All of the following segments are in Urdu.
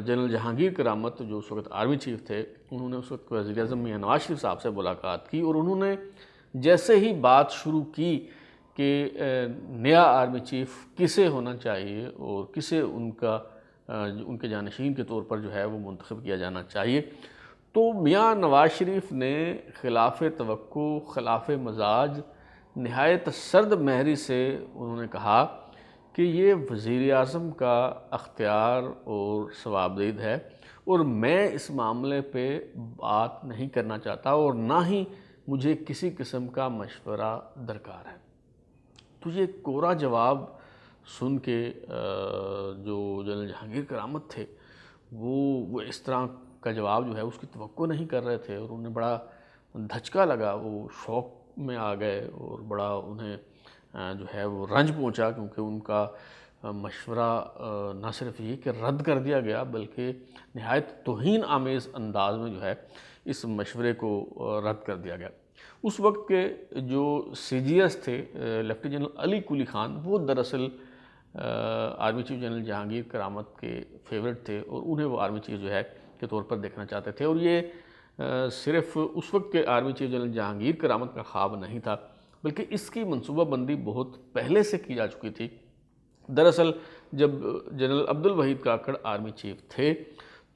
جنرل جہانگیر کرامت جو اس وقت آرمی چیف تھے، انہوں نے اس وقت وزیر اعظم میاں نواز شریف صاحب سے ملاقات کی، اور انہوں نے جیسے ہی بات شروع کی کہ نیا آرمی چیف کسے ہونا چاہیے اور کسے ان کے جانشین کے طور پر جو ہے وہ منتخب کیا جانا چاہیے، تو میاں نواز شریف نے خلاف توقع، خلاف مزاج، نہایت سرد مہری سے انہوں نے کہا کہ یہ وزیر اعظم کا اختیار اور ثوابدید ہے، اور میں اس معاملے پہ بات نہیں کرنا چاہتا، اور نہ ہی مجھے کسی قسم کا مشورہ درکار ہے۔ تو یہ کورا جواب سن کے جو جنرل جہانگیر کرامت تھے وہ اس طرح کا جواب جو ہے اس کی توقع نہیں کر رہے تھے، اور انہیں بڑا دھچکا لگا، وہ شوق میں آ گئے، اور بڑا انہیں جو ہے وہ رنج پہنچا، کیونکہ ان کا مشورہ نہ صرف یہ کہ رد کر دیا گیا، بلکہ نہایت توہین آمیز انداز میں جو ہے اس مشورے کو رد کر دیا گیا۔ اس وقت کے جو سی جی ایس تھے لیفٹیننٹ جنرل علی قلی خان، وہ دراصل آرمی چیف جنرل جہانگیر کرامت کے فیورٹ تھے، اور انہیں وہ آرمی چیف جو ہے کے طور پر دیکھنا چاہتے تھے، اور یہ صرف اس وقت کے آرمی چیف جنرل جہانگیر کرامت کا خواب نہیں تھا، بلکہ اس کی منصوبہ بندی بہت پہلے سے کی جا چکی تھی۔ دراصل جب general Abdul Waheed Kakar army chief تھے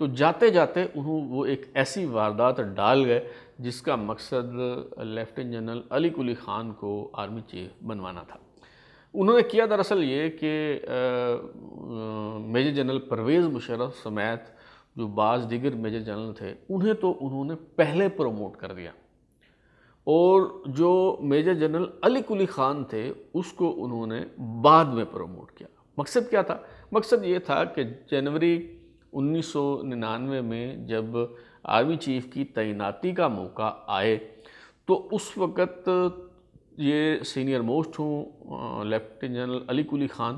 تو جاتے جاتے وہ ایک ایسی واردات ڈال گئے جس کا مقصد لیفٹیننٹ جنرل علی قلی خان کو آرمی چیف بنوانا تھا۔ انہوں نے کیا دراصل یہ کہ میجر جنرل پرویز مشرف سمیت جو بعض دیگر میجر جنرل تھے انہیں تو انہوں نے پہلے پروموٹ کر دیا، اور جو میجر جنرل علی قلی خان تھے اس کو انہوں نے بعد میں پروموٹ کیا۔ مقصد کیا تھا؟ مقصد یہ تھا کہ جنوری 1999 میں جب آرمی چیف کی تعیناتی کا موقع آئے تو اس وقت یہ سینئر موسٹ ہوں لیفٹیننٹ جنرل علی قلی خان،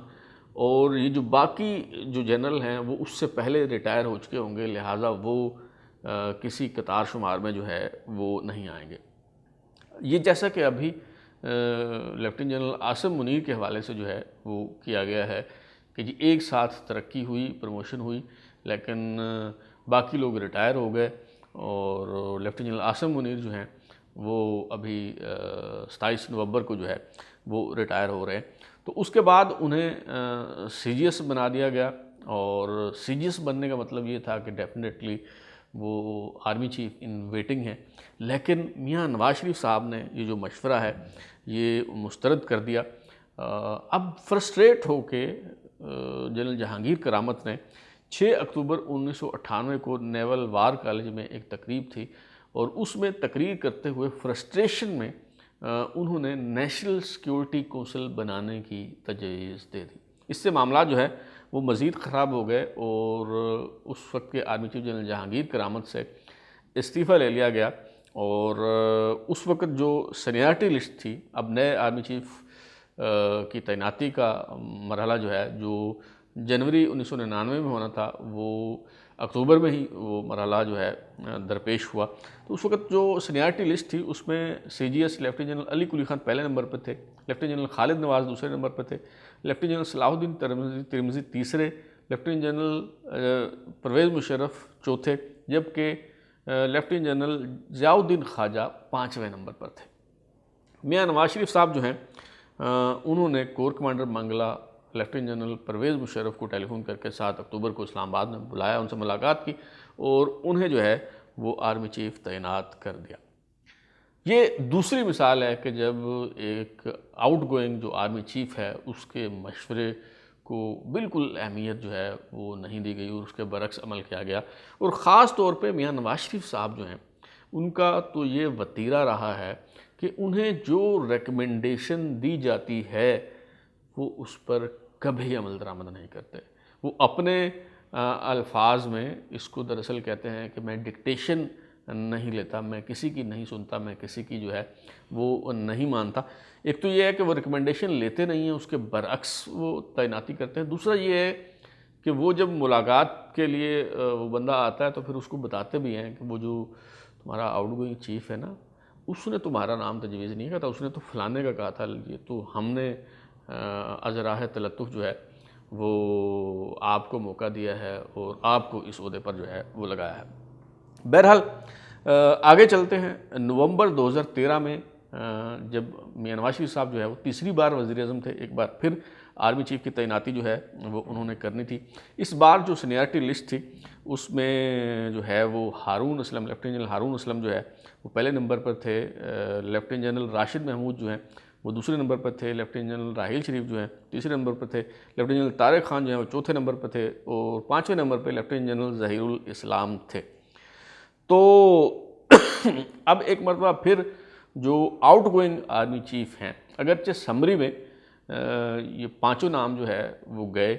اور یہ جو باقی جو جنرل ہیں وہ اس سے پہلے ریٹائر ہو چکے ہوں گے، لہٰذا وہ کسی قطار شمار میں جو ہے وہ نہیں آئیں گے۔ یہ جیسا کہ ابھی لیفٹیننٹ جنرل عاصم منیر کے حوالے سے جو ہے وہ کیا گیا ہے کہ جی ایک ساتھ ترقی ہوئی، پروموشن ہوئی، لیکن باقی لوگ ریٹائر ہو گئے، اور لیفٹیننٹ جنرل عاصم منیر جو ہیں وہ ابھی 27 نومبر کو جو ہے وہ ریٹائر ہو رہے ہیں۔ تو اس کے بعد انہیں سی جی ایس بنا دیا گیا، اور سی جی ایس بننے کا مطلب یہ تھا کہ ڈیفینیٹلی وہ آرمی چیف ان ویٹنگ ہیں، لیکن میاں نواز شریف صاحب نے یہ جو مشورہ ہے یہ مسترد کر دیا۔ اب فرسٹریٹ ہو کے جنرل جہانگیر کرامت نے 6 اکتوبر 1998 کو نیول وار کالج میں ایک تقریب تھی، اور اس میں تقریر کرتے ہوئے فرسٹریشن میں انہوں نے نیشنل سیکیورٹی کونسل بنانے کی تجویز دے دی۔ اس سے معاملات جو ہے وہ مزید خراب ہو گئے، اور اس وقت کے آرمی چیف جنرل جہانگیر کرامت سے استعفیٰ لے لیا گیا، اور اس وقت جو سینیارٹی لسٹ تھی، اب نئے آرمی چیف کی تعیناتی کا مرحلہ جو ہے جو جنوری 1999 میں ہونا تھا، وہ اکتوبر میں ہی وہ مرحلہ جو ہے درپیش ہوا۔ تو اس وقت جو سینیارٹی لسٹ تھی اس میں سی جی ایس لیفٹیننٹ جنرل علی قلی خان پہلے نمبر پہ تھے، لیفٹیننٹ جنرل خالد نواز دوسرے نمبر پہ تھے، لیفٹیننٹ جنرل صلاح الدین ترمذی تیسرے، لیفٹیننٹ جنرل پرویز مشرف چوتھے، جبکہ لیفٹیننٹ جنرل ضیاء الدین خواجہ 5ویں نمبر پر تھے۔ میاں نواز شریف صاحب جو ہیں انہوں نے corps commander Mangla lieutenant general Pervez Musharraf کو ٹیلی فون کر کے 7 اکتوبر کو اسلام آباد میں بلایا، ان سے ملاقات کی، اور انہیں جو ہے وہ آرمی چیف تعینات کر دیا۔ یہ دوسری مثال ہے کہ جب ایک آؤٹ گوئنگ جو آرمی چیف ہے اس کے مشورے کو بالکل اہمیت جو ہے وہ نہیں دی گئی، اور اس کے برعکس عمل کیا گیا، اور خاص طور پہ میاں نواز شریف صاحب جو ہیں ان کا تو یہ وتیرہ رہا ہے کہ انہیں جو ریکمنڈیشن دی جاتی ہے وہ اس پر کبھی عمل درآمد نہیں کرتے۔ وہ اپنے الفاظ میں اس کو دراصل کہتے ہیں کہ میں ڈکٹیشن نہیں لیتا، میں کسی کی نہیں سنتا، میں کسی کی جو ہے وہ نہیں مانتا۔ ایک تو یہ ہے کہ وہ ریکمنڈیشن لیتے نہیں ہیں، اس کے برعکس وہ تعیناتی کرتے ہیں۔ دوسرا یہ ہے کہ وہ جب ملاقات کے لیے وہ بندہ آتا ہے تو پھر اس کو بتاتے بھی ہیں کہ وہ جو تمہارا آؤٹ گوئنگ چیف ہے نا، اس نے تمہارا نام تجویز نہیں کیا تھا، اس نے تو فلانے کا کہا تھا، یہ تو ہم نے از راہ تلطف جو ہے وہ آپ کو موقع دیا ہے اور آپ کو اس عہدے پر جو ہے وہ لگایا ہے۔ بہرحال آگے چلتے ہیں۔ نومبر 2013 میں جب میاں نواز شریف صاحب جو ہے وہ تیسری بار وزیر اعظم تھے، ایک بار پھر آرمی چیف کی تعیناتی جو ہے وہ انہوں نے کرنی تھی۔ اس بار جو سینیارٹی لسٹ تھی اس میں جو ہے وہ ہارون اسلم، لیفٹیننٹ جنرل ہارون اسلم جو ہے وہ پہلے نمبر پر تھے، لیفٹیننٹ جنرل راشد محمود جو ہیں وہ دوسرے نمبر پر تھے، لیفٹیننٹ جنرل راحیل شریف جو ہیں تیسرے نمبر پر تھے، لیفٹیننٹ جنرل طارق خان جو ہیں وہ چوتھے نمبر پر تھے، اور پانچویں نمبر پہ لیفٹیننٹ جنرل ظہیر الاسلام تھے۔ تو اب ایک مرتبہ پھر جو آؤٹ گوئنگ آرمی چیف ہیں، اگرچہ سمری میں یہ پانچوں نام جو ہے وہ گئے،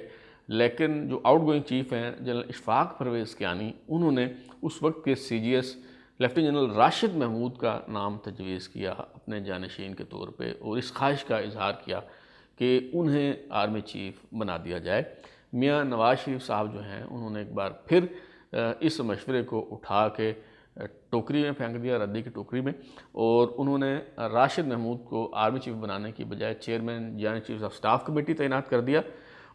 لیکن جو آؤٹ گوئنگ چیف ہیں جنرل اشفاق پرویز کیانی، انہوں نے اس وقت کے C G S lieutenant general Rashid Mahmood کا نام تجویز کیا اپنے جانشین کے طور پہ، اور اس خواہش کا اظہار کیا کہ انہیں آرمی چیف بنا دیا جائے۔ میاں نواز شریف صاحب جو ہیں انہوں نے ایک بار پھر اس مشورے کو اٹھا کے ٹوکری میں پھینک دیا، ردی کی ٹوکری میں، اور انہوں نے راشد محمود کو آرمی چیف بنانے کی بجائے chairman joint chief of staff committee تعینات کر دیا۔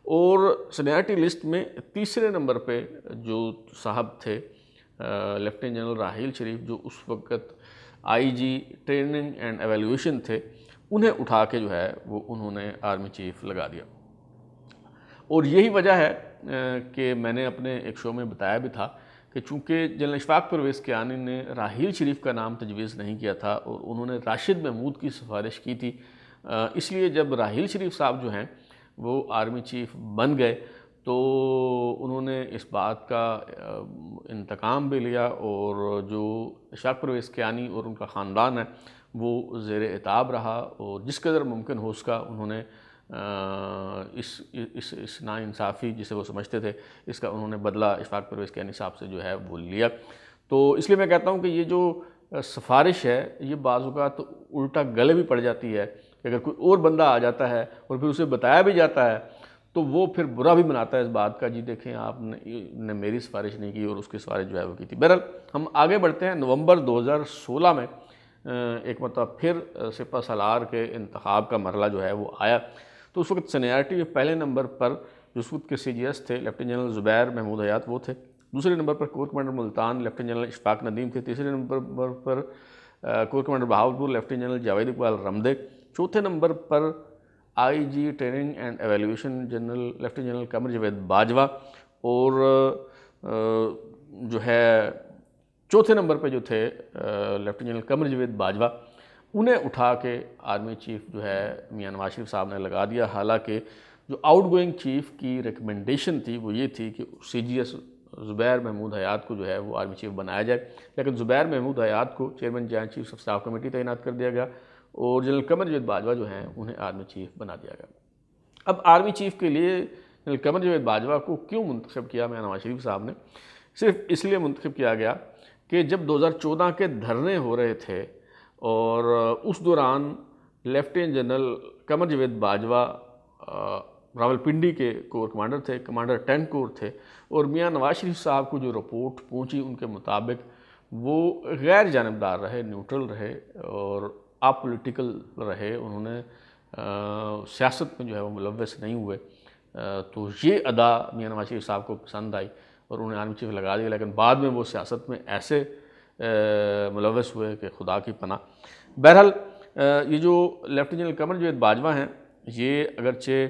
اور سینیارٹی لسٹ میں تیسرے نمبر پہ جو صاحب تھے لیفٹیننٹ جنرل راحیل شریف، جو اس وقت آئی جی ٹریننگ اینڈ ایویلیویشن تھے، انہیں اٹھا کے جو ہے وہ انہوں نے آرمی چیف لگا دیا۔ اور یہی وجہ ہے کہ میں نے اپنے ایک شو میں بتایا بھی تھا کہ چونکہ جنرل اشفاق پرویز کیانی نے راحیل شریف کا نام تجویز نہیں کیا تھا اور انہوں نے راشد محمود کی سفارش کی تھی، اس لیے جب راحیل شریف صاحب جو ہیں وہ آرمی چیف بن گئے تو انہوں نے اس بات کا انتقام بھی لیا، اور جو اشفاق پرویز کیانی اور ان کا خاندان ہے وہ زیر عتاب رہا، اور جس قدر ممکن ہو اس کا انہوں نے اس ناانصافی جسے وہ سمجھتے تھے اس کا انہوں نے بدلہ اشفاق پرویز کیانی صاحب سے جو ہے وہ لیا۔ تو اس لیے میں کہتا ہوں کہ یہ جو سفارش ہے یہ بعض اوقات الٹا گلے بھی پڑ جاتی ہے کہ اگر کوئی اور بندہ آ جاتا ہے اور پھر اسے بتایا بھی جاتا ہے تو وہ پھر برا بھی مناتا ہے اس بات کا، جی دیکھیں آپ نے میری سفارش نہیں کی اور اس کی سفارش جو ہے وہ کی تھی۔ بہرحال ہم آگے بڑھتے ہیں۔ نومبر 2016 میں ایک مرتبہ پھر سپہ سالار کے انتخاب کا مرحلہ جو ہے وہ آیا، تو اس وقت سینیارٹی میں پہلے نمبر پر جو اس وقت کے سی جی ایس تھے لیفٹیننٹ جنرل زبیر محمود حیات وہ تھے، دوسرے نمبر پر corps commander Multan lieutenant general Ashfaq Nadeem تھے، تیسرے نمبر پر corps commander Bahawalpur lieutenant general Javed Iqbal Ramday, چوتھے نمبر پر I G training and evaluation general lieutenant general Qamar Javed Bajwa, اور جو ہے چوتھے نمبر پہ جو تھے لیفٹیننٹ جنرل قمر جاوید باجوہ، انہیں اٹھا کے آرمی چیف جو ہے میاں نواز شریف صاحب نے لگا دیا۔ حالانکہ جو آؤٹ گوئنگ چیف کی ریکمنڈیشن تھی وہ یہ تھی کہ سی جی ایس زبیر محمود حیات کو جو ہے وہ آرمی چیف بنایا جائے، لیکن زبیر محمود حیات کو chairman joint chief of staff committee تعینات کر دیا گیا، اور جنرل قمر جاوید باجوہ جو ہیں انہیں آرمی چیف بنا دیا گیا۔ اب آرمی چیف کے لیے جنرل قمر جاوید باجوہ کو کیوں منتخب کیا میاں نواز شریف صاحب نے؟ صرف اس لیے منتخب کیا گیا کہ جب 2014 کے دھرنے ہو رہے تھے اور اس دوران لیفٹیننٹ جنرل قمر جاوید باجوہ راولپنڈی کے کور کمانڈر تھے، کمانڈر 10 کور تھے، اور میاں نواز شریف صاحب کو جو رپورٹ پہنچی ان کے مطابق وہ غیر جانبدار رہے، نیوٹرل رہے اور آپ پولیٹیکل رہے، انہوں نے سیاست میں جو ہے وہ ملوث نہیں ہوئے۔ تو یہ ادا میاں نواز شریف صاحب کو پسند آئی اور انہیں آرمی چیف لگا دیا، لیکن بعد میں وہ سیاست میں ایسے ملوث ہوئے کہ خدا کی پناہ۔ بہرحال یہ جو لیفٹیننٹ جنرل قمر جاوید باجوہ ہیں یہ اگرچہ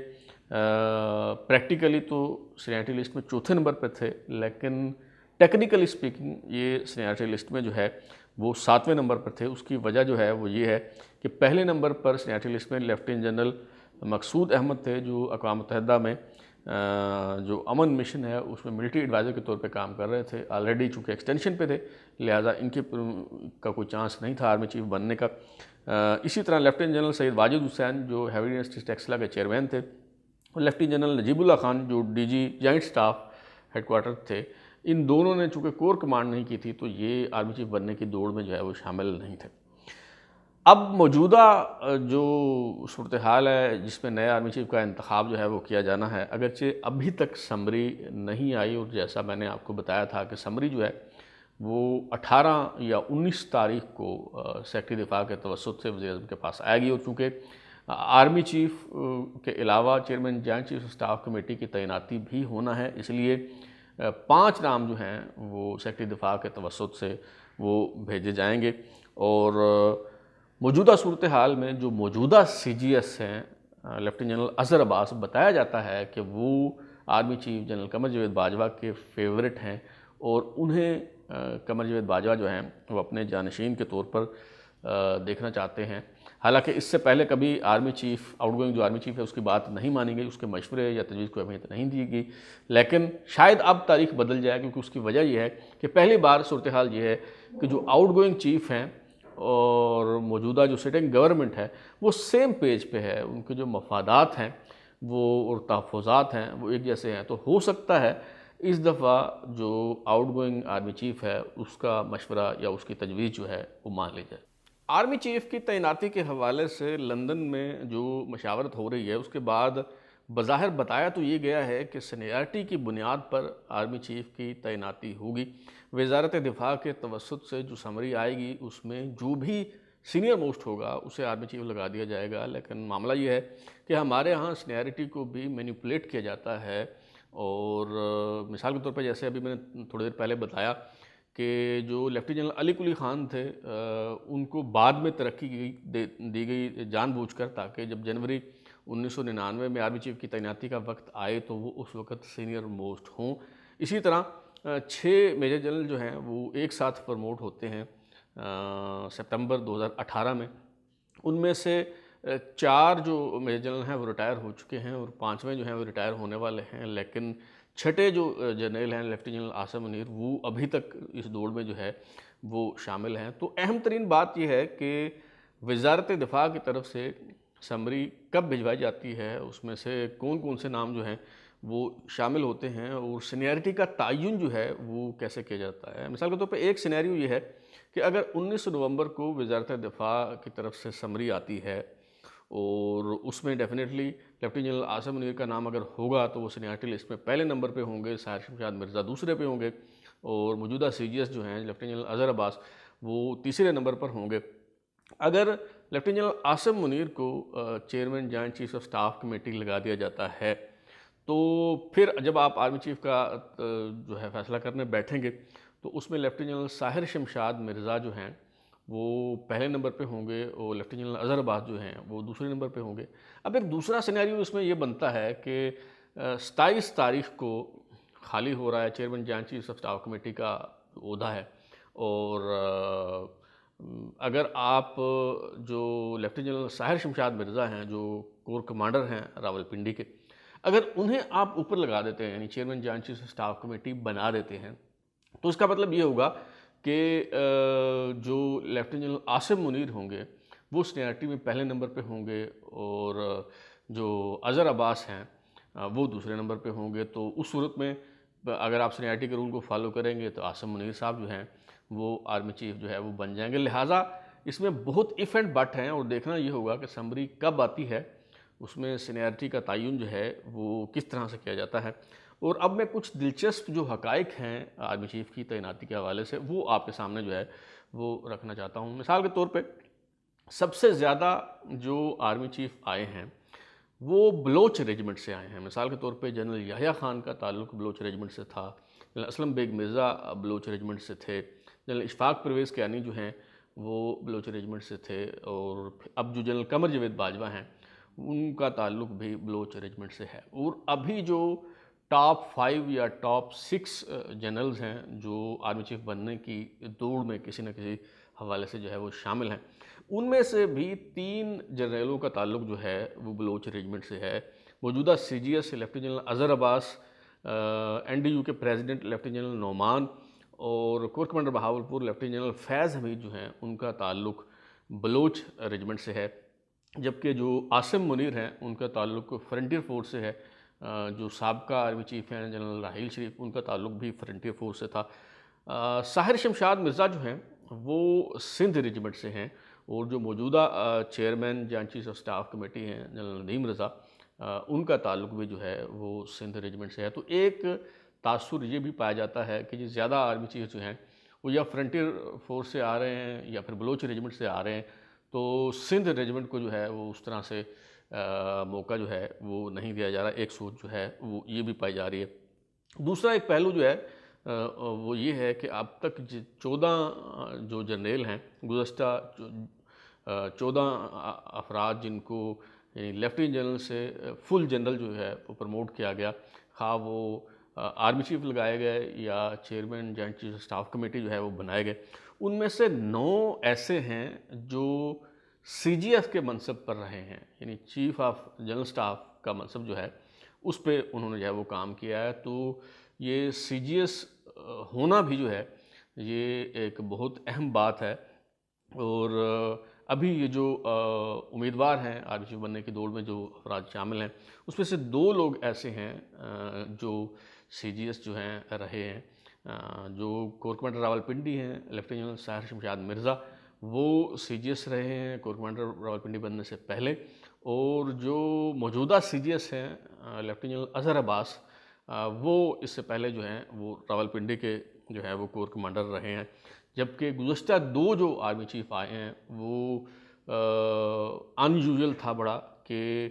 پریکٹیکلی تو سینیارٹی لسٹ میں چوتھے نمبر پہ تھے، لیکن ٹیکنیکلی سپیکنگ یہ سینیارٹی لسٹ میں جو ہے وہ 7ویں نمبر پر تھے۔ اس کی وجہ جو ہے وہ یہ ہے کہ پہلے نمبر پر سینیارٹی لسٹ میں لیفٹیننٹ جنرل مقصود احمد تھے، جو اقوام متحدہ میں جو امن مشن ہے اس میں ملٹری ایڈوائزر کے طور پہ کام کر رہے تھے، آلریڈی چونکہ ایکسٹینشن پہ تھے لہٰذا ان کے کا کوئی چانس نہیں تھا آرمی چیف بننے کا۔ اسی طرح لیفٹیننٹ جنرل سید واجد حسین جو ہیوی یونیورسٹی ٹیکسلا کے چیئرمین تھے، اور lieutenant general Najibullah Khan جو D G joint staff headquarter تھے، ان دونوں نے چونکہ کور کمانڈ نہیں کی تھی تو یہ آرمی چیف بننے کی دوڑ میں جو ہے وہ شامل نہیں تھے۔ اب موجودہ جو صورتحال ہے جس میں نئے آرمی چیف کا انتخاب جو ہے وہ کیا جانا ہے، اگرچہ ابھی تک سمری نہیں آئی، اور جیسا میں نے آپ کو بتایا تھا کہ سمری جو ہے وہ 18 یا 19 تاریخ کو سیکرٹری دفاع کے توسط سے وزیر اعظم کے پاس آئے گی، اور چونکہ آرمی چیف کے علاوہ chairman joint chief staff committee کی تعیناتی بھی ہونا ہے، اس لیے 5 نام جو ہیں وہ سیکرٹری دفاع کے توسط سے وہ بھیجے جائیں گے۔ اور موجودہ صورتحال میں جو موجودہ سی جی ایس ہیں لیفٹیننٹ جنرل اظہر عباس، بتایا جاتا ہے کہ وہ army chief general Qamar Javed Bajwa کے فیورٹ ہیں اور انہیں قمر جاوید باجوہ جو ہیں وہ اپنے جانشین کے طور پر دیکھنا چاہتے ہیں۔ حالانکہ اس سے پہلے کبھی آرمی چیف آؤٹ گوئنگ جو آرمی چیف ہے اس کی بات نہیں مانی گئی، اس کے مشورے یا تجویز کو اہمیت نہیں دی گئی، لیکن شاید اب تاریخ بدل جائے، کیونکہ اس کی وجہ یہ ہے کہ پہلی بار صورتحال یہ ہے کہ جو آؤٹ گوئنگ چیف ہیں اور موجودہ جو سٹنگ گورنمنٹ ہے وہ سیم پیج پہ ہے، ان کے جو مفادات ہیں وہ اور تحفظات ہیں وہ ایک جیسے ہیں۔ تو ہو سکتا ہے اس دفعہ جو آؤٹ گوئنگ آرمی چیف ہے اس کا مشورہ یا اس کی تجویز جو ہے وہ مان لی جائے۔ آرمی چیف کی تعیناتی کے حوالے سے لندن میں جو مشاورت ہو رہی ہے اس کے بعد بظاہر بتایا تو یہ گیا ہے کہ سینیارٹی کی بنیاد پر آرمی چیف کی تعیناتی ہوگی۔ وزارت دفاع کے توسط سے جو سمری آئے گی اس میں جو بھی سینئر موسٹ ہوگا اسے آرمی چیف لگا دیا جائے گا، لیکن معاملہ یہ ہے کہ ہمارے ہاں سینیارٹی کو بھی مینیپولیٹ کیا جاتا ہے، اور مثال کے طور پہ جیسے ابھی میں نے تھوڑی دیر پہلے بتایا کہ جو لیفٹیننٹ جنرل علی قلی خان تھے ان کو بعد میں ترقی دی گئی جان بوجھ کر، تاکہ جب جنوری 1999 میں آرمی چیف کی تعیناتی کا وقت آئے تو وہ اس وقت سینئر موسٹ ہوں۔ اسی طرح 6 میجر جنرل جو ہیں وہ ایک ساتھ پروموٹ ہوتے ہیں سپتمبر 2018 میں، ان میں سے 4 جو میجر جنرل ہیں وہ ریٹائر ہو چکے ہیں اور 5ویں جو ہیں وہ ریٹائر ہونے والے ہیں، لیکن 6ٹھے جو جنرل ہیں لیفٹیننٹ جنرل عاصم منیر وہ ابھی تک اس دوڑ میں جو ہے وہ شامل ہیں۔ تو اہم ترین بات یہ ہے کہ وزارت دفاع کی طرف سے سمری کب بھجوائی جاتی ہے، اس میں سے کون کون سے نام جو ہیں وہ شامل ہوتے ہیں، اور سینیارٹی کا تعین جو ہے وہ کیسے کیا جاتا ہے۔ مثال کے طور پہ ایک سینیریو یہ ہے کہ اگر 19 نومبر کو وزارت دفاع کی طرف سے سمری آتی ہے اور اس میں definitely lieutenant general Asim Munir کا نام اگر ہوگا تو وہ سینیارٹی لسٹ میں پہلے نمبر پہ ہوں گے، ساحر شمشاد مرزا دوسرے پہ ہوں گے، اور موجودہ سی جی ایس جو ہیں لیفٹیننٹ جنرل اظہر عباس وہ تیسرے نمبر پر ہوں گے۔ اگر لیفٹیننٹ جنرل عاصم منیر کو chairman joint chief of staff committee لگا دیا جاتا ہے تو پھر جب آپ آرمی چیف کا جو ہے فیصلہ کرنے بیٹھیں گے تو اس میں لیفٹیننٹ جنرل ساحر شمشاد مرزا جو ہیں وہ پہلے نمبر پہ ہوں گے اور لیفٹیننٹ جنرل اظہر عباس جو ہیں وہ دوسرے نمبر پہ ہوں گے۔ اب ایک دوسرا سینیریو اس میں یہ بنتا ہے کہ 27 تاریخ کو خالی ہو رہا ہے chairman joint chief of staff committee کا عہدہ ہے، اور اگر آپ جو لیفٹیننٹ جنرل ساحر شمشاد مرزا ہیں جو کور کمانڈر ہیں راولپنڈی کے، اگر انہیں آپ اوپر لگا دیتے ہیں یعنی chairman joint chief of staff committee بنا دیتے ہیں تو اس کا مطلب یہ ہوگا کہ جو لیفٹیننٹ جنرل عاصم منیر ہوں گے وہ سینیارٹی میں پہلے نمبر پہ ہوں گے، اور جو اظہر عباس ہیں وہ دوسرے نمبر پہ ہوں گے۔ تو اس صورت میں اگر آپ سینیارٹی کے رول کو فالو کریں گے تو عاصم منیر صاحب جو ہیں وہ آرمی چیف جو ہے وہ بن جائیں گے۔ لہٰذا اس میں بہت اف اینڈ بٹ ہیں، اور دیکھنا یہ ہوگا کہ سمری کب آتی ہے، اس میں سینیارٹی کا تعین جو ہے وہ کس طرح سے کیا جاتا ہے۔ اور اب میں کچھ دلچسپ جو حقائق ہیں آرمی چیف کی تعیناتی کے حوالے سے وہ آپ کے سامنے جو ہے وہ رکھنا چاہتا ہوں۔ مثال کے طور پہ سب سے زیادہ جو آرمی چیف آئے ہیں وہ بلوچ ریجمنٹ سے آئے ہیں۔ مثال کے طور پہ جنرل یحییٰ خان کا تعلق بلوچ ریجمنٹ سے تھا، جنرل اسلم بیگ مرزا بلوچ ریجمنٹ سے تھے، جنرل اشفاق پرویز کیانی جو ہیں وہ بلوچ ریجمنٹ سے تھے، اور اب جو جنرل قمر جاوید باجوہ ہیں ان کا تعلق بھی بلوچ ریجمنٹ سے ہے۔ اور ابھی جو ٹاپ 5 یا ٹاپ 6 جنرلز ہیں جو آرمی چیف بننے کی دوڑ میں کسی نہ کسی حوالے سے جو ہے وہ شامل ہیں، ان میں سے بھی 3 جنرلوں کا تعلق جو ہے وہ بلوچ ریجمنٹ سے ہے۔ موجودہ سی جی ایس سے lieutenant general Azhar Abbas, N D U کے پریزیڈنٹ لیفٹیننٹ جنرل نعمان، اور corps commander Bahawalpur lieutenant general Faiz Hameed جو ہیں ان کا تعلق بلوچ ریجمنٹ سے ہے، جبکہ جو عاصم منیر ہیں ان کا تعلق فرنٹیئر فورس سے ہے۔ جو سابقہ آرمی چیف ہیں جنرل راحیل شریف ان کا تعلق بھی فرنٹیئر فورس سے تھا۔ ساحر شمشاد مرزا جو ہیں وہ سندھ ریجمنٹ سے ہیں، اور جو موجودہ chairman joint chief of staff committee ہیں جنرل ندیم رضا ان کا تعلق بھی جو ہے وہ سندھ ریجمنٹ سے ہے۔ تو ایک تاثر یہ بھی پایا جاتا ہے کہ زیادہ آرمی چیف جو ہیں وہ یا فرنٹیئر فورس سے آ رہے ہیں یا پھر بلوچ ریجمنٹ سے آ رہے ہیں، تو سندھ ریجمنٹ کو جو ہے وہ اس طرح سے موقع جو ہے وہ نہیں دیا جا رہا. ایک سوچ جو ہے وہ یہ بھی پائی جا رہی ہے. دوسرا ایک پہلو جو ہے وہ یہ ہے کہ اب تک 14 جو جرنیل ہیں، گزشتہ 14 افراد جن کو لیفٹیننٹ جنرل سے فل جنرل جو ہے وہ پروموٹ کیا گیا، خواہ وہ آرمی چیف لگائے گئے یا chairman joint chief staff committee جو ہے وہ بنائے گئے، ان میں سے 9 ایسے ہیں جو سی جی ایف کے منصب پر رہے ہیں، یعنی چیف آف جنرل اسٹاف کا منصب جو ہے اس پہ انہوں نے جو ہے وہ کام کیا ہے. تو یہ سی جی ایس ہونا بھی جو ہے یہ ایک بہت اہم بات ہے. اور ابھی یہ جو امیدوار ہیں آرمی چیف بننے کی دوڑ میں جو افراد شامل ہیں، اس میں سے 2 لوگ ایسے ہیں جو سی جی ایس جو ہیں رہے ہیں. جو کور کمانڈر راولپنڈی ہیں لیفٹیننٹ جنرل ساحر شمشاد مرزا، وہ سی جی ایس رہے ہیں کور کمانڈر راولپنڈی بننے سے پہلے. اور جو موجودہ سی جی ایس ہیں لیفٹیننٹ جنرل اظہر عباس، وہ اس سے پہلے جو ہیں وہ راولپنڈی کے جو ہے وہ کور کمانڈر رہے ہیں. جبکہ گزشتہ 2 جو آرمی چیف آئے ہیں وہ ان یوزول تھا بڑا کہ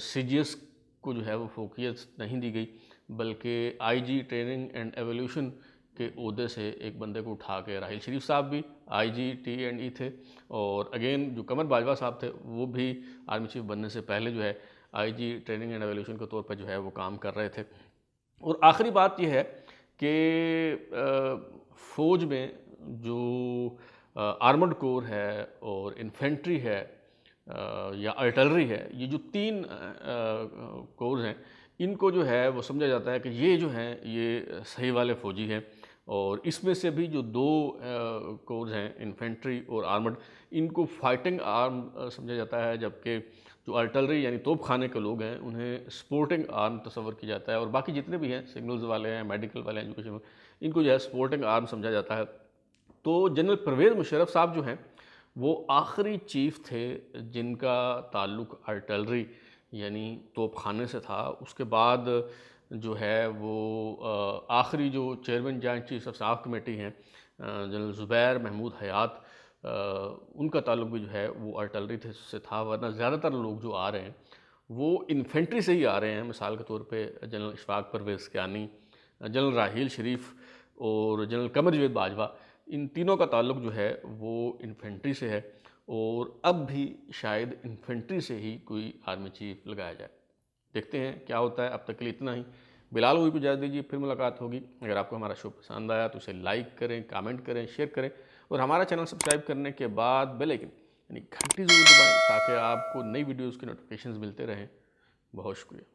سی جی ایس کو جو ہے وہ فوقیت نہیں دی گئی، بلکہ آئی جی ٹریننگ اینڈ ایولیوشن کے عہدے سے ایک بندے کو اٹھا کے راحیل شریف صاحب بھی آئی جی ٹی اینڈ ای تھے، اور اگین جو قمر باجوہ صاحب تھے وہ بھی آرمی چیف بننے سے پہلے جو ہے آئی جی ٹریننگ اینڈ ایولیوشن کے طور پہ جو ہے وہ کام کر رہے تھے. اور آخری بات یہ ہے کہ فوج میں جو آرمڈ کور ہے اور انفینٹری ہے یا آرٹلری ہے، یہ جو 3 کورز ہیں، ان کو جو ہے وہ سمجھا جاتا ہے کہ یہ جو ہیں یہ صحیح والے فوجی ہیں. اور اس میں سے بھی جو 2 کورز ہیں انفینٹری اور آرمڈ، ان کو فائٹنگ آرم سمجھا جاتا ہے، جبکہ جو آرٹلری یعنی توپ خانے کے لوگ ہیں انہیں سپورٹنگ آرم تصور کیا جاتا ہے. اور باقی جتنے بھی ہیں سگنلز والے ہیں، میڈیکل والے ہیں، ایجوکیشن، ان کو جو ہے سپورٹنگ آرم سمجھا جاتا ہے. تو جنرل پرویز مشرف صاحب جو ہیں وہ آخری چیف تھے جن کا تعلق آرٹلری یعنی توپ خانے سے تھا. اس کے بعد جو ہے وہ آخری جو chairman joint chief of staff committee ہیں جنرل زبیر محمود حیات، ان کا تعلق بھی جو ہے وہ آرٹلری سے تھا. ورنہ زیادہ تر لوگ جو آ رہے ہیں وہ انفینٹری سے ہی آ رہے ہیں. مثال کے طور پہ جنرل اشفاق پرویز کیانی، جنرل راحیل شریف اور جنرل قمر جاوید باجوہ، ان تینوں کا تعلق جو ہے وہ انفینٹری سے ہے، اور اب بھی شاید انفینٹری سے ہی کوئی آرمی چیف لگایا جائے. دیکھتے ہیں کیا ہوتا ہے. اب تک کے لیے اتنا ہی. بلال ہوئی کو اجازت دیجیے، پھر ملاقات ہوگی. اگر آپ کو ہمارا شو پسند آیا تو اسے لائک کریں، کامنٹ کریں، شیئر کریں، اور ہمارا چینل سبسکرائب کرنے کے بعد بیل آئیکن یعنی گھنٹی ضرور دبائیں تاکہ آپ کو نئی ویڈیوز کے نوٹیفیکیشنز ملتے رہیں. بہت شکریہ.